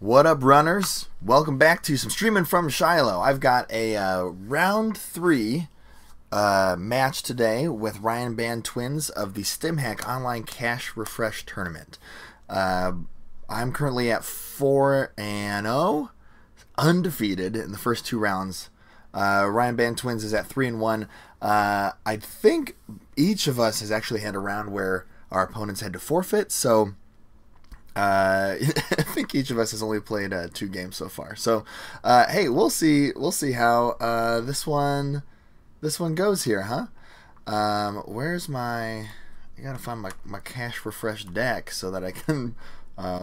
What up, runners? Welcome back to some streaming from Shiloh. I've got a round 3 match today with ryanbantwins of the Stimhack Online Cash Refresh Tournament. I'm currently at 4-0, undefeated in the first 2 rounds. ryanbantwins is at 3-1. I think each of us has actually had a round where our opponents had to forfeit, so I think each of us has only played 2 games so far. So, hey, we'll see how this one goes here, huh? Where's my? I gotta find my cash refresh deck so that I can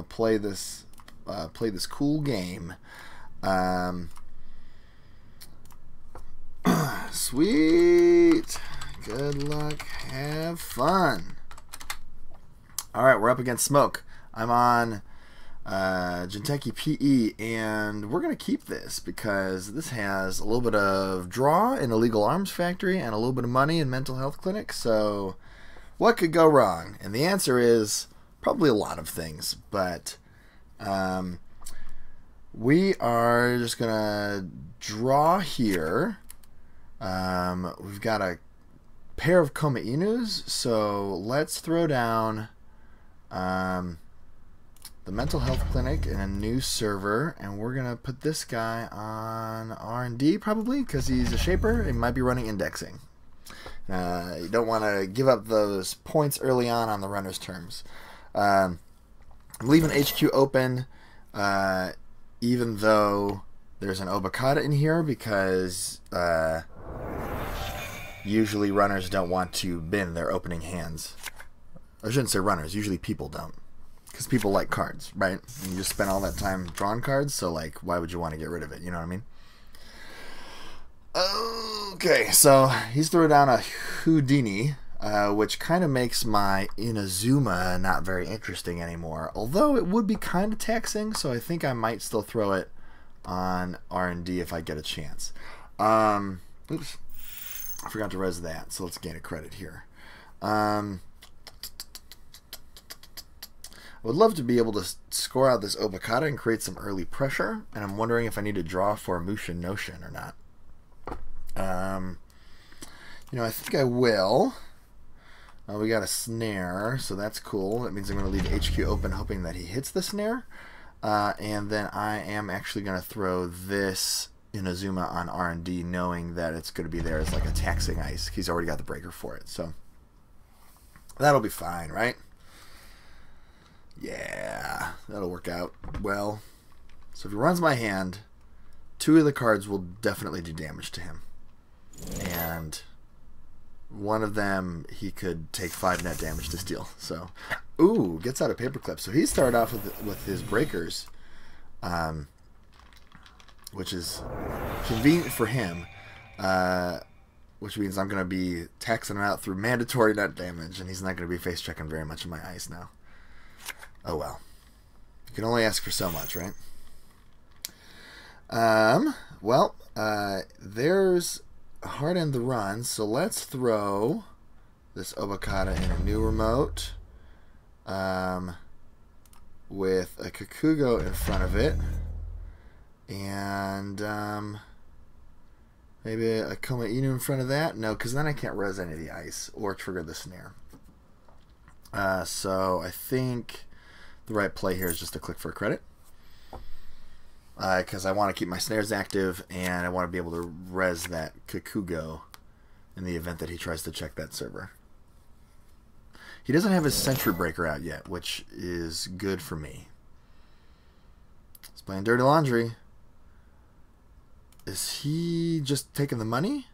play this cool game. Sweet. Good luck. Have fun. All right, we're up against Smoke. I'm on Jinteki PE, and we're going to keep this because this has a little bit of draw in Illegal Arms Factory and a little bit of money in Mental Health Clinic. So what could go wrong? And the answer is probably a lot of things, but we are just going to draw here. We've got a pair of Koma Inus, so let's throw down the Mental Health Clinic in a new server, and we're gonna put this guy on R&D probably because he's a shaper and might be running indexing. You don't want to give up those points early on the runner's terms. I'm leaving HQ open even though there's an Obokata in here because usually runners don't want to bin their opening hands. I shouldn't say runners, usually people don't. Because people like cards, right? And you just spend all that time drawing cards, so like, why would you want to get rid of it? You know what I mean? Okay, so he's throwing down a Houdini, which kind of makes my Inazuma not very interesting anymore. Although it would be kind of taxing, so I think I might still throw it on R&D if I get a chance. Oops, I forgot to res that, so let's gain a credit here. I would love to be able to score out this Obokata and create some early pressure, and I'm wondering if I need to draw for Mushin Notion or not. You know, I think I will. We got a snare, so that's cool. That means I'm going to leave HQ open hoping that he hits the snare. And then I am actually going to throw this Inazuma on R&D knowing that it's going to be there as like a taxing ice. He's already got the breaker for it, so that'll be fine, right? Yeah, that'll work out well. So if he runs my hand, 2 of the cards will definitely do damage to him. And one of them, he could take 5 net damage to steal. So, ooh, gets out a paperclip. So he started off with his breakers, which is convenient for him, which means I'm going to be taxing him out through mandatory net damage, and he's not going to be face checking very much in my ice now. Oh well. You can only ask for so much, right? There's a hard end the run, so let's throw this Obokata in a new remote with a Kakugo in front of it, and maybe a Koma Inu in front of that. No, because then I can't res any of the ice or trigger the snare. So I think the right play here is just to click for a credit, because I want to keep my snares active and I want to be able to res that Kakugo in the event that he tries to check that server. He doesn't have his Sentry Breaker out yet, which is good for me. He's playing Dirty Laundry. Is he just taking the money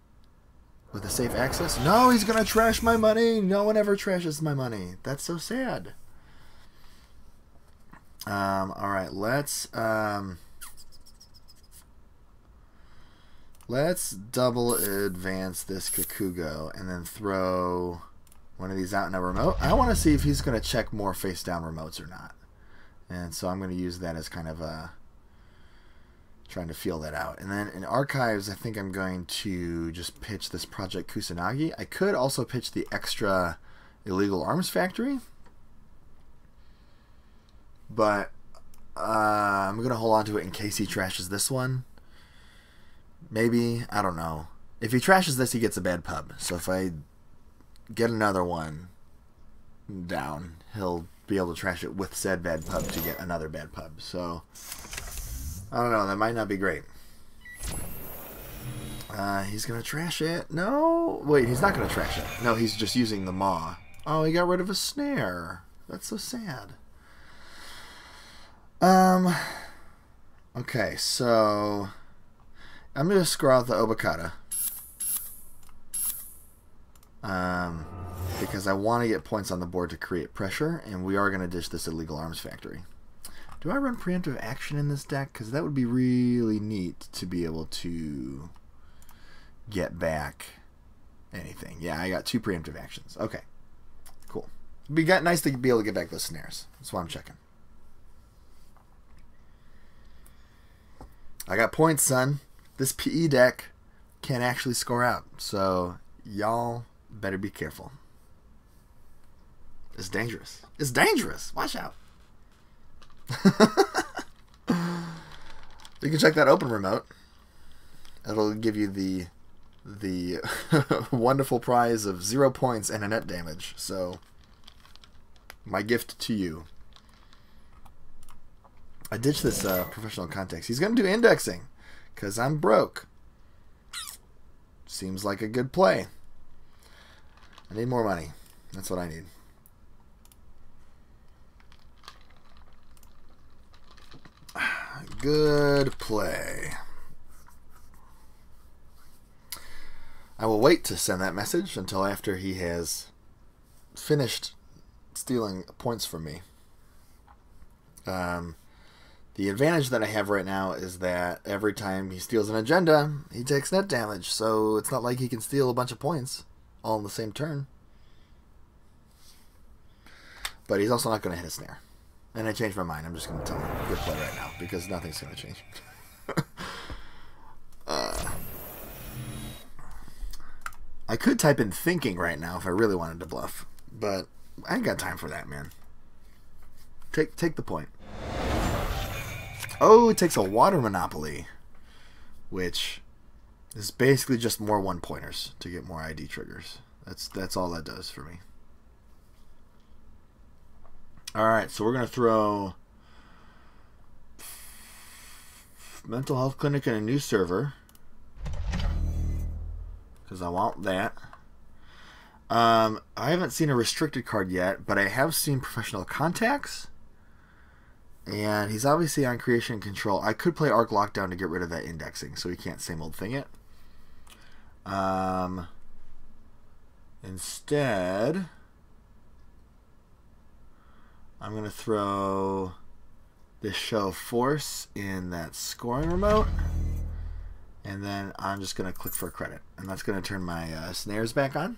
with a safe access? No, he's gonna trash my money. No one ever trashes my money. That's so sad. Alright, let's double advance this Kakugo and then throw one of these out in a remote. I want to see if he's going to check more face down remotes or not. And so I'm going to use that as kind of trying to feel that out. And then in archives, I think I'm going to just pitch this Project Kusanagi. I could also pitch the extra Illegal Arms Factory, but I'm going to hold on to it in case he trashes this one. Maybe. I don't know. If he trashes this, he gets a bad pub. So if I get another one down, he'll be able to trash it with said bad pub to get another bad pub. So, I don't know. That might not be great. He's going to trash it. No. Wait, he's not going to trash it. No, he's just using the maw. Oh, he got rid of a snare. That's so sad. Okay, so I'm going to scroll out the Obokata. Because I want to get points on the board to create pressure, and we are going to ditch this illegal arms factory. Do I run preemptive action in this deck? Because that would be really neat to be able to get back anything. Yeah, I got 2 preemptive actions. Okay, cool. It'd be nice to be able to get back those snares. That's why I'm checking. I got points, son. This PE deck can actually score out, so y'all better be careful. It's dangerous. It's dangerous. Watch out. You can check that open remote. It'll give you the wonderful prize of 0 points and a net damage. So, my gift to you. I ditched this professional context. He's going to do indexing because I'm broke. Seems like a good play. I need more money. That's what I need. Good play. I will wait to send that message until after he has finished stealing points from me. The advantage that I have right now is that every time he steals an agenda, he takes net damage, so it's not like he can steal a bunch of points all in the same turn. But he's also not going to hit a snare. And I changed my mind. I'm just going to tell him good play right now because nothing's going to change. I could type in thinking right now if I really wanted to bluff, but I ain't got time for that, man. Take the point. Oh, it takes a water monopoly, which is basically just more 1-pointers to get more ID triggers. That's all that does for me. Alright, so we're going to throw mental health clinic and a new server because I want that. I haven't seen a restricted card yet, but I have seen professional contacts, and he's obviously on creation and control. I could play Arc Lockdown to get rid of that indexing so he can't same old thing it. Instead, I'm going to throw this show of force in that scoring remote. And then I'm just going to click for a credit. And that's going to turn my snares back on,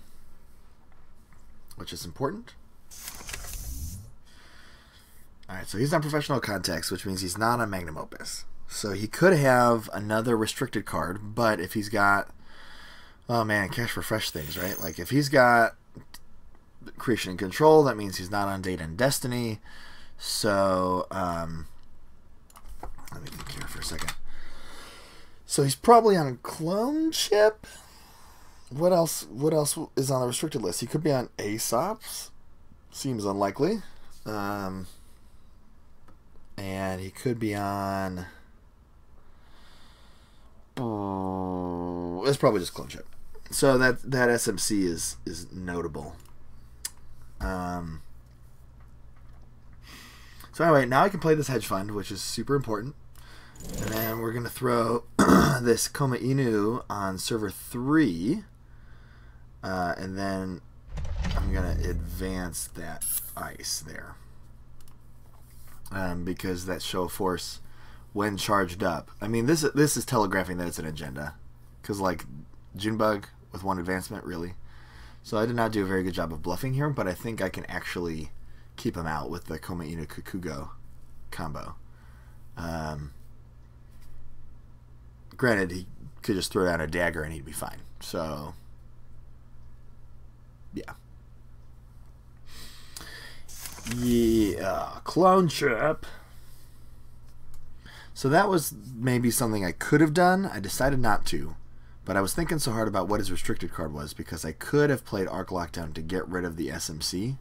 which is important. Alright, so he's on professional contacts, which means he's not on Magnum Opus. So he could have another restricted card, but if he's got... Oh man, cash for fresh things, right? Like if he's got creation and control, that means he's not on Data and Destiny. So, let me think here for a second. So he's probably on Clone Chip. What else is on the restricted list? He could be on Aesop's. Seems unlikely. And he could be on... it's probably just Clone Chip. So that SMC is notable. So anyway, now I can play this hedge fund, which is super important. And then we're going to throw this Koma Inu on server 3. And then I'm going to advance that ice there. Because that show of force, when charged up... I mean, this is telegraphing that it's an agenda. Because, like, Junebug with 1 advancement, really. So I did not do a very good job of bluffing here, but I think I can actually keep him out with the Koma Inu Kukugo combo. Granted, he could just throw down a dagger and he'd be fine. So, yeah. Yeah, Clone Chip. So that was maybe something I could have done. I decided not to. But I was thinking so hard about what his restricted card was because I could have played Arc Lockdown to get rid of the SMC.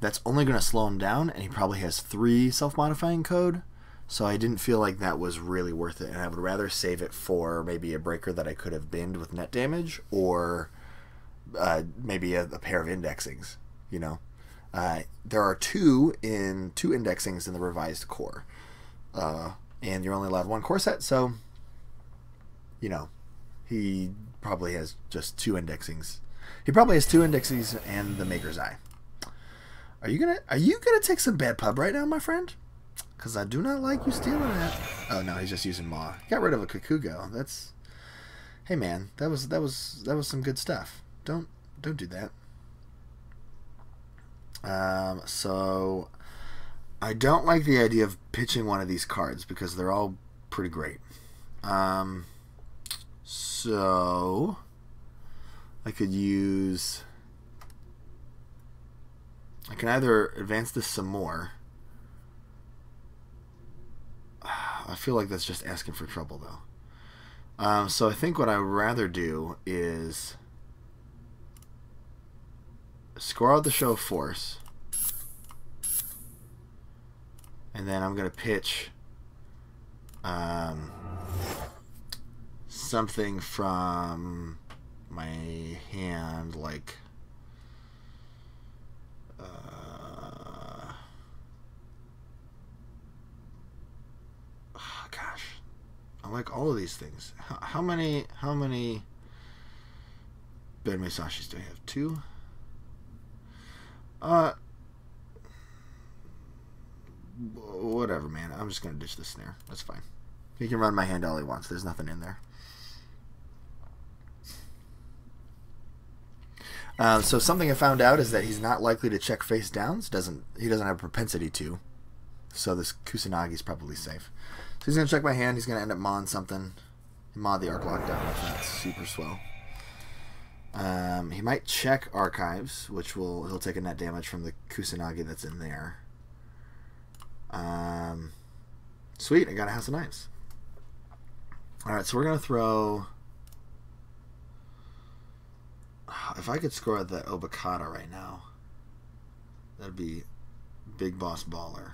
That's only going to slow him down, and he probably has 3 self-modifying code. So I didn't feel like that was really worth it, and I would rather save it for maybe a breaker that I could have binned with net damage, or maybe a pair of indexings, you know. There are 2 indexings in the revised core, and you're only allowed 1 core set, so, you know, he probably has just 2 indexings. He probably has 2 indexings and the Maker's Eye. Are you gonna take some bad pub right now, my friend? Because I do not like you stealing that. Oh no, he's just using Maw. Got rid of a Kukugo. That's, hey man, that was some good stuff. Don't do that. So I don't like the idea of pitching one of these cards because they're all pretty great. So I could use. I can either advance this some more. I feel like that's just asking for trouble, though. So I think what I would rather do is score out the Show of Force. And then I'm going to pitch something from my hand, like... gosh, I like all of these things. How many Ben Musashis do I have? 2. Whatever, man. I'm just gonna ditch the snare. That's fine. He can run my hand all he wants. There's nothing in there. So something I found out is that he's not likely to check face downs. He doesn't have a propensity to. So this Kusanagi's probably safe. So he's going to check my hand. He's going to end up mawing something. He mawed the Arc Lockdown if that's super swell. He might check Archives, which he'll take a net damage from the Kusanagi that's in there. Sweet, I got a House of Knives. Alright, so we're going to throw... If I could score at that Obokata right now, that'd be Big Boss Baller.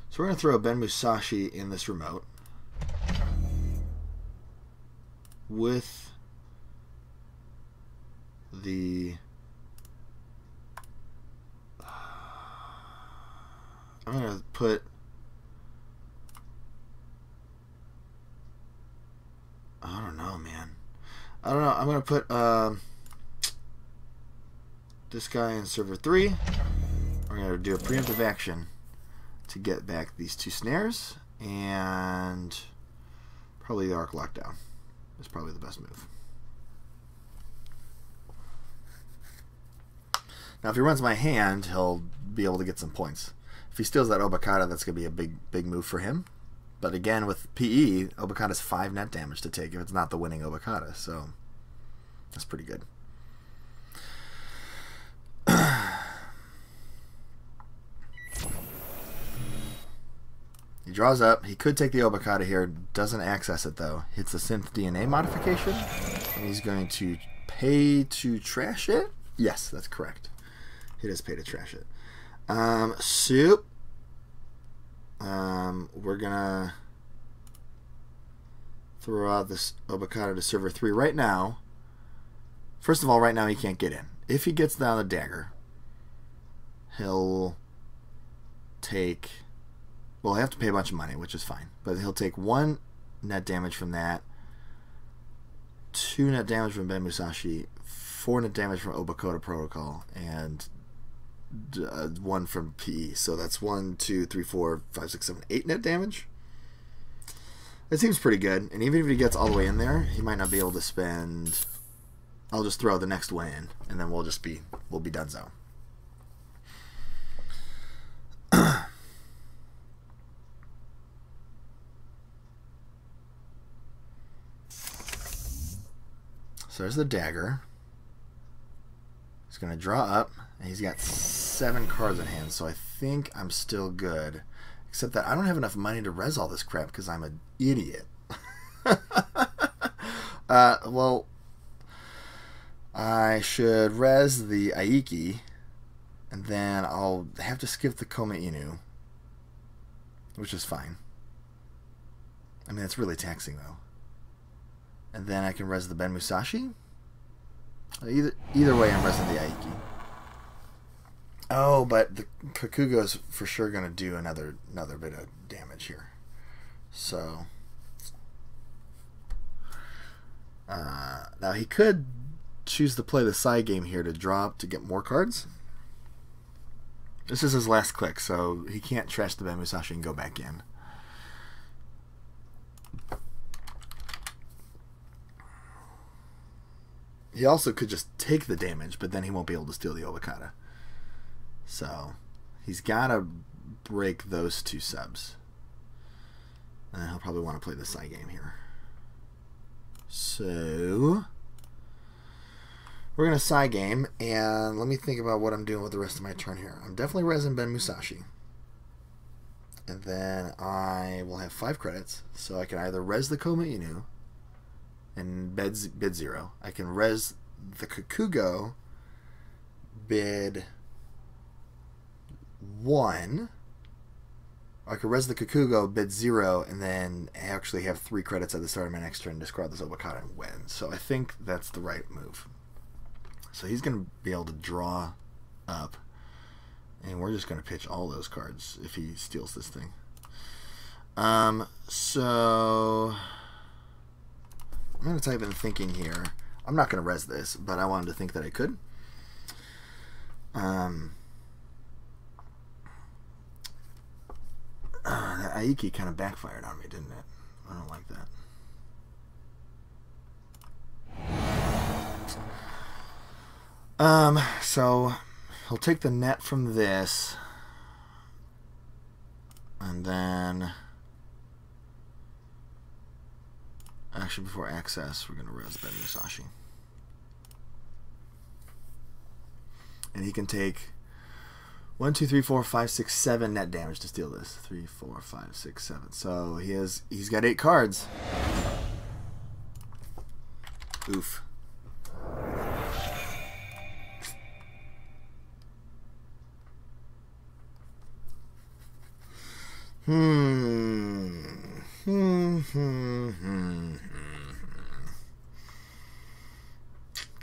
So we're going to throw Ben Musashi in this remote with the... I'm going to put... I don't know, man. I don't know. I'm going to put this guy in server 3. We're going to do a preemptive action to get back these 2 snares, and probably the Arc Lockdown is probably the best move. Now, if he runs my hand, he'll be able to get some points. If he steals that Obokata, that's going to be a big move for him. But again, with PE, Obokata's 5 net damage to take if it's not the winning Obokata, so that's pretty good. He draws up. He could take the Obokata here. Doesn't access it, though. Hits the Synth DNA modification. And he's going to pay to trash it? Yes, that's correct. He does pay to trash it. Soup. We're going to throw out this Obokata to server 3 right now. First of all, right now he can't get in. If he gets down the dagger, he'll take... Well, he'll have to pay a bunch of money, which is fine. But he'll take 1 net damage from that, 2 net damage from Ben Musashi, 4 net damage from Obokata Protocol, and 1 from PE. So that's 1, 2, 3, 4, 5, 6, 7, 8 net damage. It seems pretty good. And even if he gets all the way in there, he might not be able to spend... I'll just throw the next one in, and then we'll be donezo. So there's the dagger. He's going to draw up, and he's got 7 cards in hand, so I think I'm still good. Except that I don't have enough money to res all this crap because I'm an idiot. Well, I should res the Aiki, and then I'll have to skip the Koma Inu, which is fine. I mean, it's really taxing, though. And then I can res the Ben Musashi. Either way, I'm resing the Aiki. Oh, but the Kakugo is for sure going to do another bit of damage here. So, now he could choose to play the side game here to drop to get more cards. This is his last click, so he can't trash the Ben Musashi and go back in. He also could just take the damage, but then he won't be able to steal the Obokata. So, he's got to break those two subs. And he'll probably want to play the side game here. So, we're going to side game, and let me think about what I'm doing with the rest of my turn here. I'm definitely resing Ben Musashi. And then I will have 5 credits, so I can either res the Koma Inu and bid 0. I can res the Kakugo, bid 1. I could res the Kakugo, bid 0, and then actually have 3 credits at the start of my next turn, discard this Obokata and win. So I think that's the right move. So he's going to be able to draw up, and we're just going to pitch all those cards if he steals this thing. So I'm going to type in thinking here. I'm not going to res this, but I wanted to think that I could. That Aiki kind of backfired on me, didn't it? I don't like that. So he'll take the net from this, and then actually before access, we're going to res Ben Musashi. And he can take 1, 2, 3, 4, 5, 6, 7 net damage to steal this. 3, 4, 5, 6, 7. So he's got 8 cards. Oof.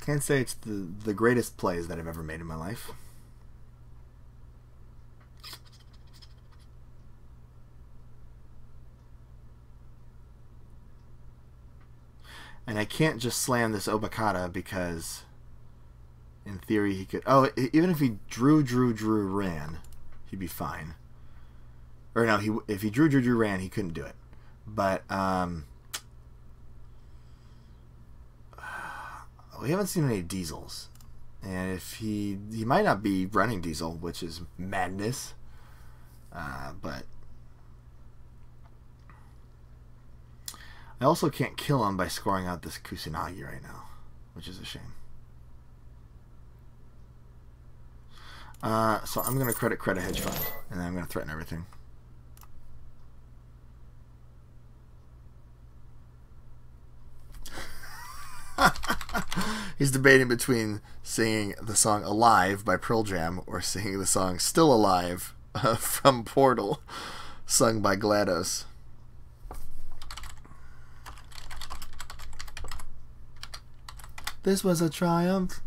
Can't say it's the greatest plays that I've ever made in my life. And I can't just slam this Obokata because in theory he could... Oh, even if he drew, ran, he'd be fine. Or no, if he drew, ran, he couldn't do it. But, we haven't seen any Diesels. And if he might not be running Diesel, which is madness. But I also can't kill him by scoring out this Kusanagi right now, which is a shame. So I'm going to credit hedge fund, and then I'm going to threaten everything. He's debating between singing the song Alive by Pearl Jam or singing the song Still Alive from Portal, sung by GLaDOS. This was a triumph.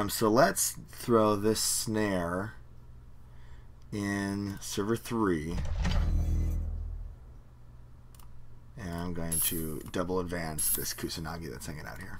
So let's throw this snare in server 3, and I'm going to double advance this Kusanagi that's hanging out here.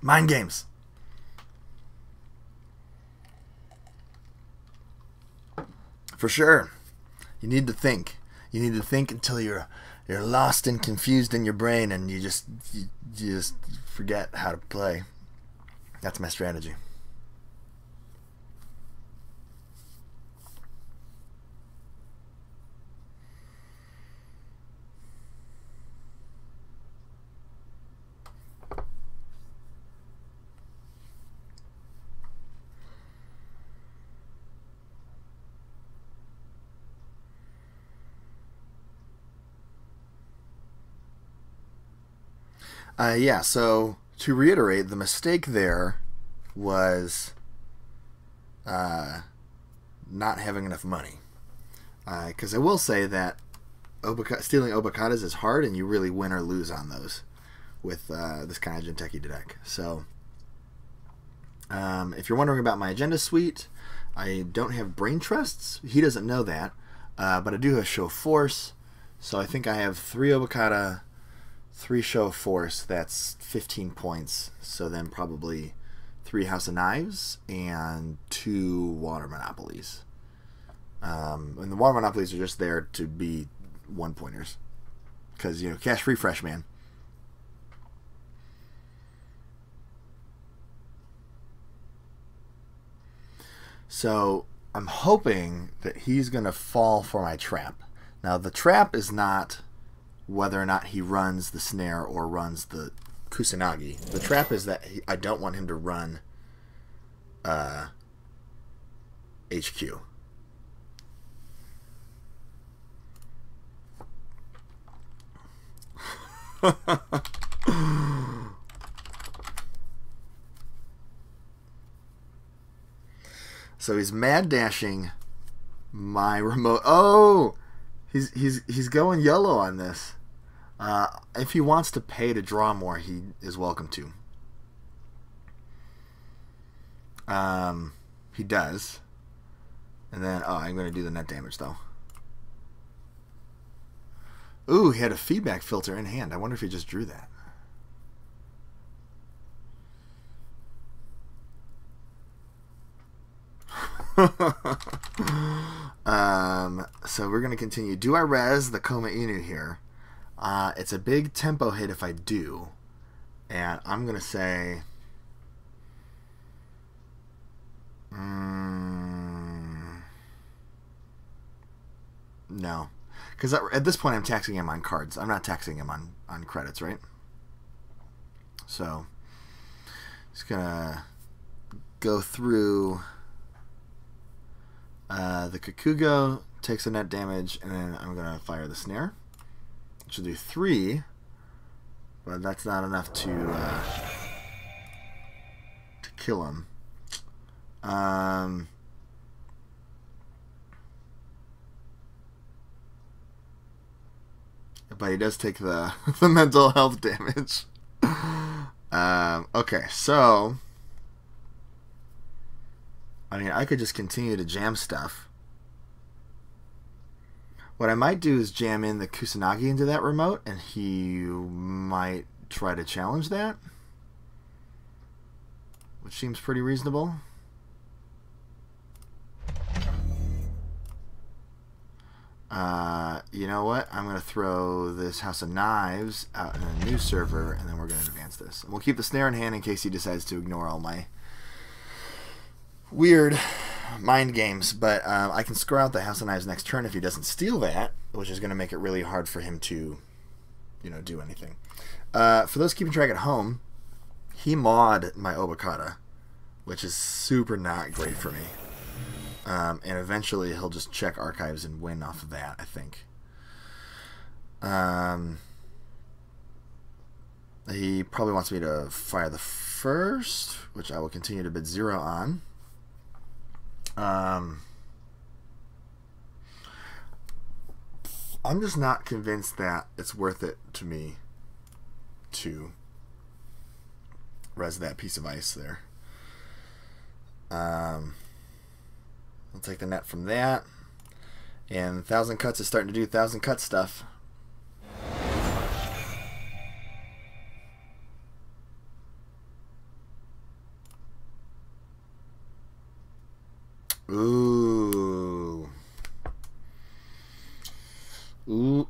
Mind games. For sure. You need to think. You need to think until you're lost and confused in your brain, and you just forget how to play. That's my strategy. Yeah, so to reiterate, the mistake there was not having enough money. Because I will say that stealing Obacadas is hard, and you really win or lose on those with this kind of Jinteki deck. So if you're wondering about my agenda suite, I don't have Brain Trusts. He doesn't know that, but I do have Show Force. So I think I have 3 Obacada, 3 Show Force, that's 15 points. So then probably 3 House of Knives and 2 Water Monopolies. And the Water Monopolies are just there to be 1-pointers. Because, you know, cash free fresh, man. So I'm hoping that he's going to fall for my trap. Now, the trap is not whether or not he runs the snare or runs the Kusanagi. The trap is that I don't want him to run HQ. So he's mad dashing my remote. Oh, he's going yellow on this. If he wants to pay to draw more, he is welcome to. He does. And then, oh, I'm going to do the net damage, though. Ooh, he had a feedback filter in hand. I wonder if he just drew that. So we're going to continue. Do I res the Koma Inu here? It's a big tempo hit if I do. And I'm going to say... no. Because at this point I'm taxing him on cards. I'm not taxing him on credits, right? So, just going to go through... the Kakugo takes the net damage, and then I'm going to fire the snare, which will do 3, but that's not enough to kill him. But he does take the mental health damage. Okay, so... I mean, I could just continue to jam stuff. What I might do is jam in the Kusanagi into that remote, and he might try to challenge that, which seems pretty reasonable. You know what? I'm going to throw this House of Knives out in a new server, and then we're going to advance this. And we'll keep the snare in hand in case he decides to ignore all my weird mind games, but I can score out the House of Knives next turn if he doesn't steal that, which is going to make it really hard for him to, you know, do anything. For those keeping track at home, he mauled my Obacada, which is super not great for me. And eventually he'll just check archives and win off of that, I think. He probably wants me to fire the first, which I will continue to bid 0 on. I'm just not convinced that it's worth it to me to res that piece of ice there. I'll take the net from that, and 1,000 Cuts is starting to do 1,000 cut stuff.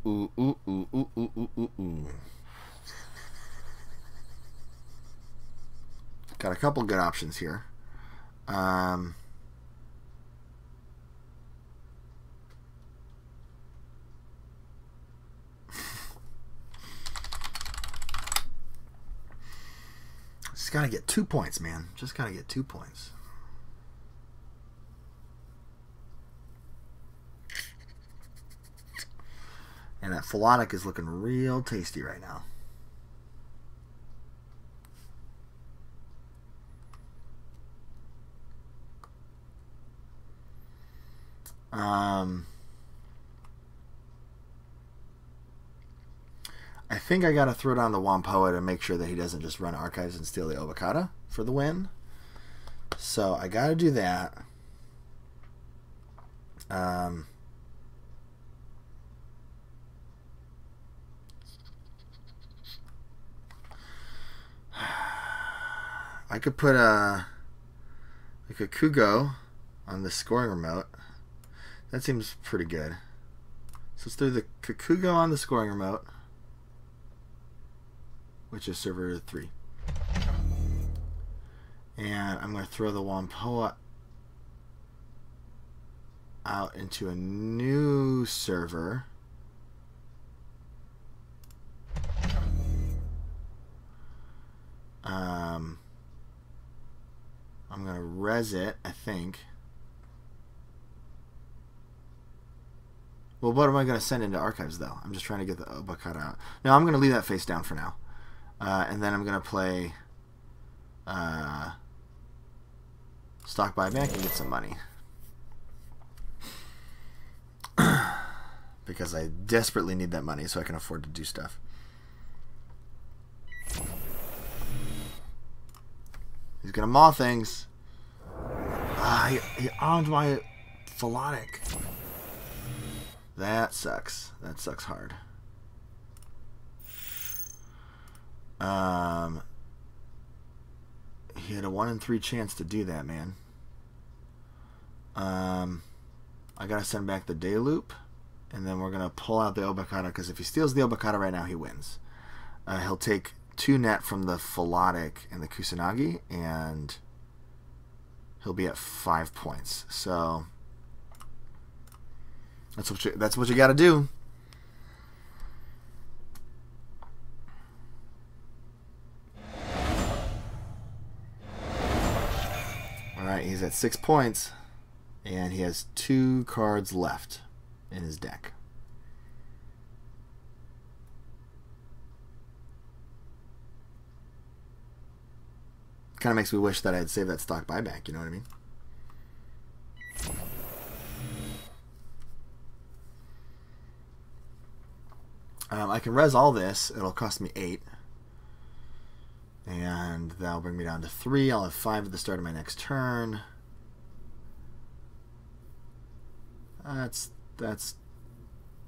ooh, ooh, ooh, ooh, ooh, ooh, ooh, ooh. Got a couple good options here. Just gotta get 2 points, man. Just gotta get 2 points. And that Philotic is looking real tasty right now. I think I gotta throw down the Wampoa to make sure that he doesn't just run Archives and steal the Obokata for the win. So I gotta do that. I could put a Kugo on the scoring remote. That seems pretty good. So let's throw the Kugo on the scoring remote, which is server 3. And I'm going to throw the Wampoa out into a new server. I'm going to res it, I think. Well, what am I going to send into Archives, though? I'm just trying to get the Obokata out. No, I'm going to leave that face down for now. And then I'm going to play stock buyback and get some money. Because I desperately need that money so I can afford to do stuff. He's going to maw things. He owned my Philotic. That sucks. That sucks hard. He had a 1 in 3 chance to do that, man. I gotta send back the day loop, and then we're gonna pull out the Obokata, because if he steals the Obokata right now, he wins. He'll take 2 net from the Philotic and the Kusanagi, and he'll be at 5 points. So that's what you gotta do. Alright, he's at 6 points, and he has 2 cards left in his deck. Kind of makes me wish that I had saved that stock buyback, you know what I mean? I can res all this. It'll cost me 8. And that'll bring me down to 3. I'll have 5 at the start of my next turn. That's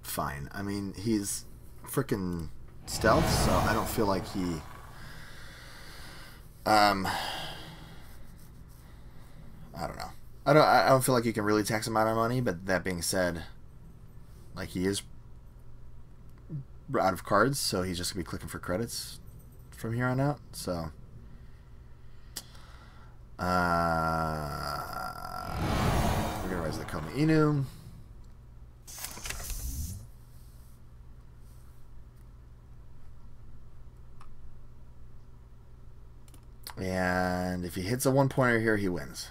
fine. I mean, he's freaking stealth, so I don't feel like he... I don't know. I don't feel like you can really tax him out of money, but that being said, like, he is out of cards, so he's just gonna be clicking for credits from here on out. So we're gonna rise the Koma Inu. And if he hits a 1-pointer here, he wins.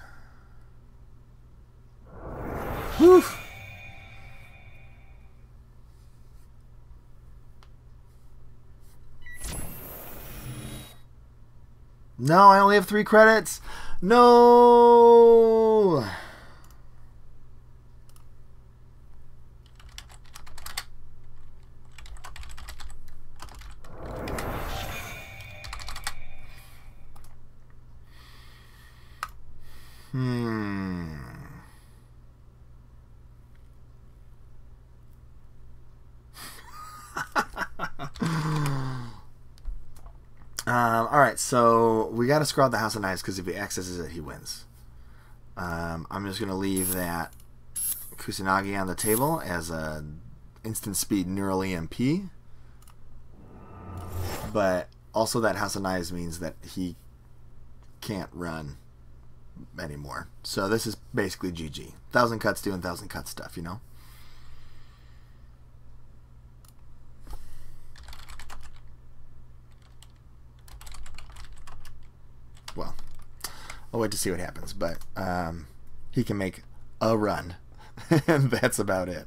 Whew. No, I only have 3 credits. No. Alright, so we got to screw out the House of Knives, because if he accesses it, he wins. I'm just going to leave that Kusanagi on the table as a instant speed neural EMP, but also that House of Knives means that he can't run anymore. So this is basically GG. 1,000 cuts doing 1,000 cut stuff, you know? Well, I'll wait to see what happens, but he can make a run, and that's about it.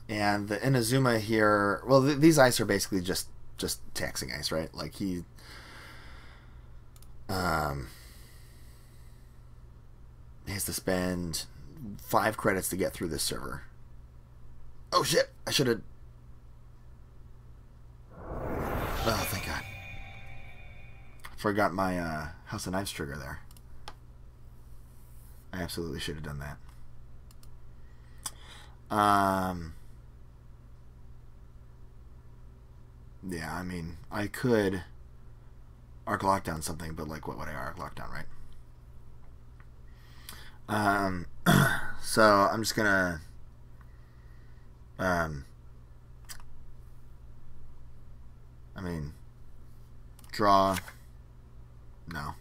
And the Inazuma here, well, these ice are basically just taxing ice, right? Like he has to spend 5 credits to get through this server. Oh shit! I should have. Oh, thank God. Forgot my House of Knives trigger there. I absolutely should have done that. Yeah, I mean, I could arc lockdown something, but like, what would I arc lockdown, right? So I'm just gonna I mean, draw, no,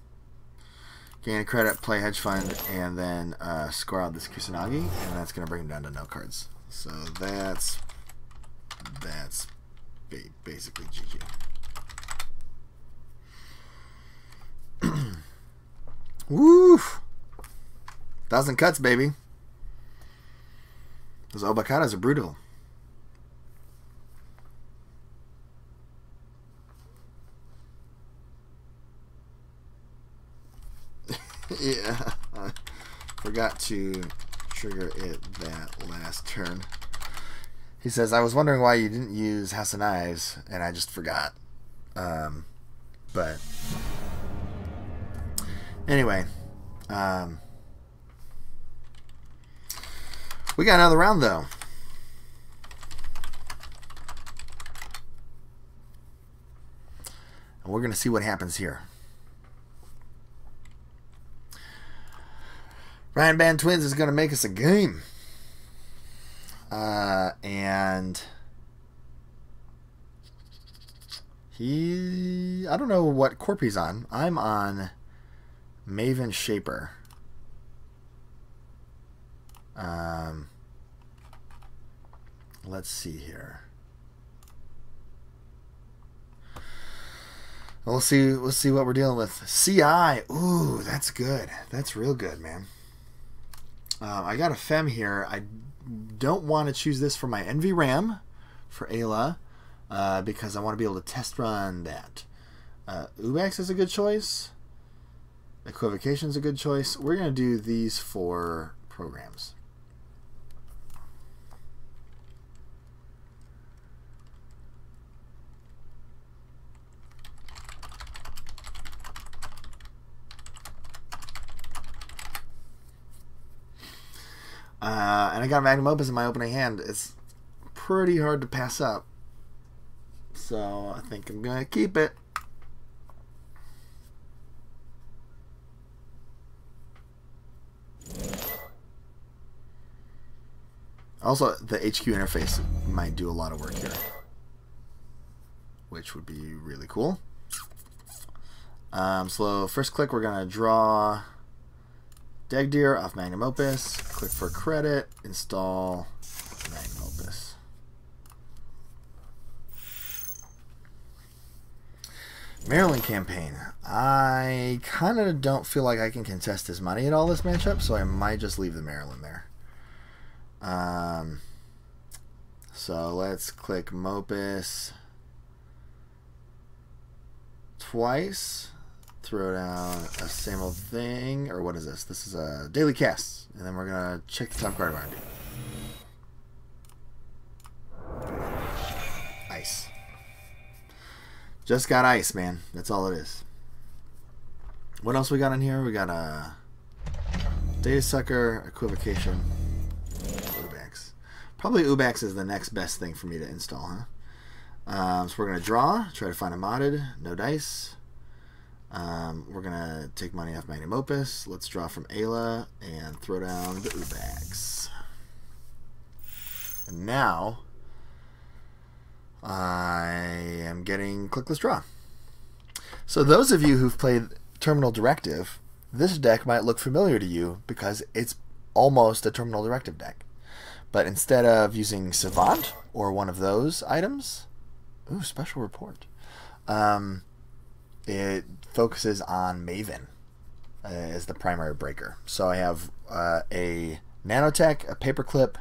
gain a credit, play hedge fund, and then score out this Kusanagi, and that's gonna bring him down to no cards. So that's basically GG. Woof! 1,000 cuts, baby. Those Obakatas are brutal. Yeah, I forgot to trigger it that last turn. He says, I was wondering why you didn't use House of Knives, and I just forgot. But anyway, we got another round, though. And we're going to see what happens here. ryanbantwins is going to make us a game. And I don't know what corp he's on. I'm on Maven Shaper. Let's see here. We'll see what we're dealing with. CI. Ooh, that's good. That's real good, man. I got a Fem here. I don't want to choose this for my NVRAM for Ayla because I want to be able to test run that. Ubax is a good choice. Equivocation is a good choice. We're going to do these 4 programs. And I got Magnum Opus in my opening hand. It's pretty hard to pass up. So I think I'm going to keep it. Also, the HQ interface might do a lot of work here, which would be really cool. So first click, we're going to draw Degdeer off Magnum Opus, click for credit, install Magnum Opus. Maryland campaign. I kind of don't feel like I can contest his money at all this matchup, so I might just leave the Maryland there. So let's click Mopus twice. Throw down a same old thing, or what is this? This is a daily cast, and then we're gonna check the top card of R&D. Ice. Just got ice, man. That's all it is. What else we got in here? We got a Data Sucker, Equivocation, Ubax. Probably Ubax is the next best thing for me to install, huh? So we're going to draw, try to find a modded, no dice. We're going to take money off Magnum Opus. Let's draw from Ayla and throw down the bags. And now I am getting clickless draw. So those of you who've played Terminal Directive, this deck might look familiar to you because it's almost a Terminal Directive deck. But instead of using Savant or one of those items, ooh, Special Report, it focuses on Maven as the primary breaker. So I have a Nanotech, a Paperclip,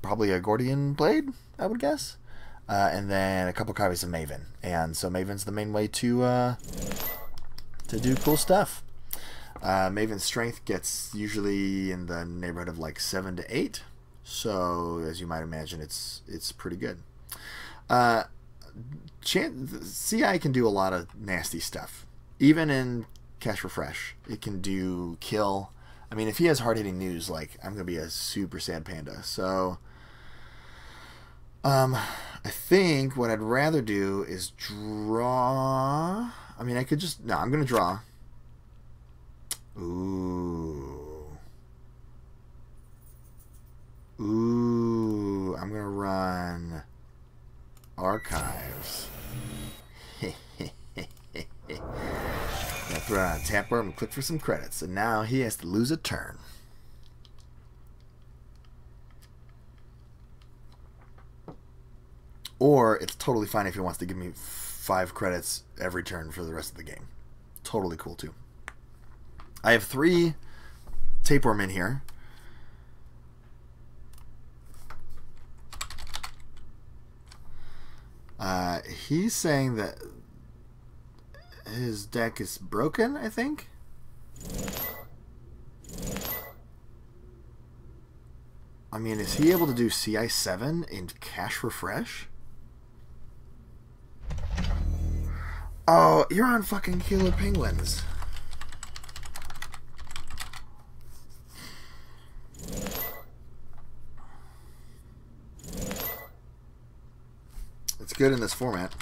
probably a Gordian Blade, I would guess, and then a couple copies of Maven. And so Maven's the main way to do cool stuff. Maven's strength gets usually in the neighborhood of like 7 to 8, so as you might imagine, it's pretty good. CI can do a lot of nasty stuff, even in Cash Refresh. It can do kill. I mean, if he has hard-hitting news, like, I'm gonna be a super sad panda. So I think what I'd rather do is draw. I mean, I could just, no, I'm gonna draw. Ooh, I'm gonna run Archives. Throw it on a tap board and click for some credits, and now he has to lose a turn. Or it's totally fine if he wants to give me 5 credits every turn for the rest of the game. Totally cool too. I have 3 tapeworm in here. He's saying that his deck is broken, I think. I mean, is he able to do CI7 in Cash Refresh? Oh, you're on fucking Killer Penguins. It's good in this format.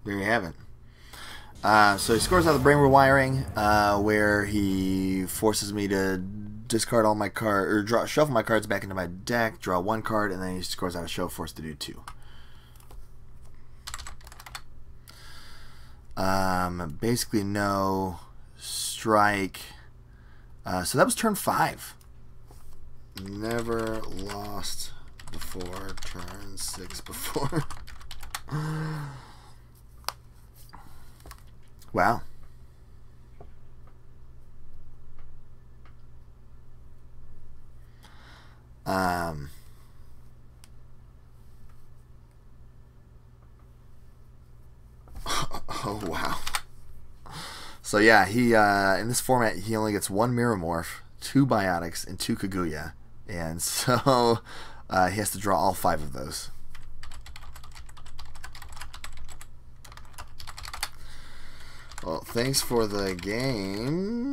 There you have it. So he scores out the brain rewiring, where he forces me to discard all my cards, or shuffle my cards back into my deck, draw 1 card, and then he scores out a show, forced to do 2. Basically no strike. So that was turn 5. Never lost before turn 6 before. Wow. Oh wow. So yeah, he in this format he only gets 1 Mirror Morph, 2 Biotics, and 2 Kaguya, and so he has to draw all 5 of those. Well, thanks for the games.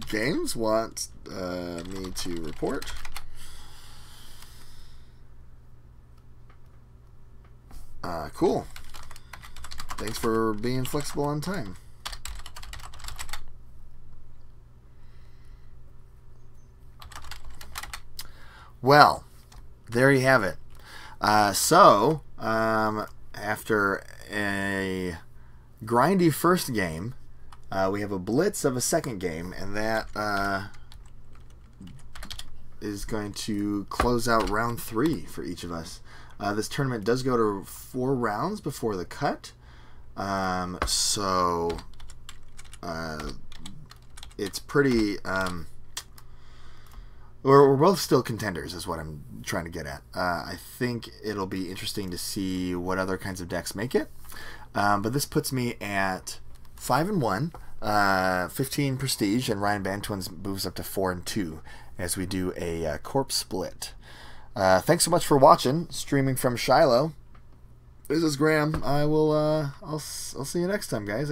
Games want me to report. Cool. Thanks for being flexible on time. Well, there you have it. After a grindy first game, we have a blitz of a second game, and that is going to close out round 3 for each of us. This tournament does go to 4 rounds before the cut, so it's pretty... we're both still contenders, is what I'm trying to get at. I think it'll be interesting to see what other kinds of decks make it. But this puts me at 5-1. 15 prestige, and Ryan Bantwins moves up to 4 and 2 as we do a corpse split. Thanks so much for watching, streaming from Shiloh. This is Graham. I'll see you next time, guys.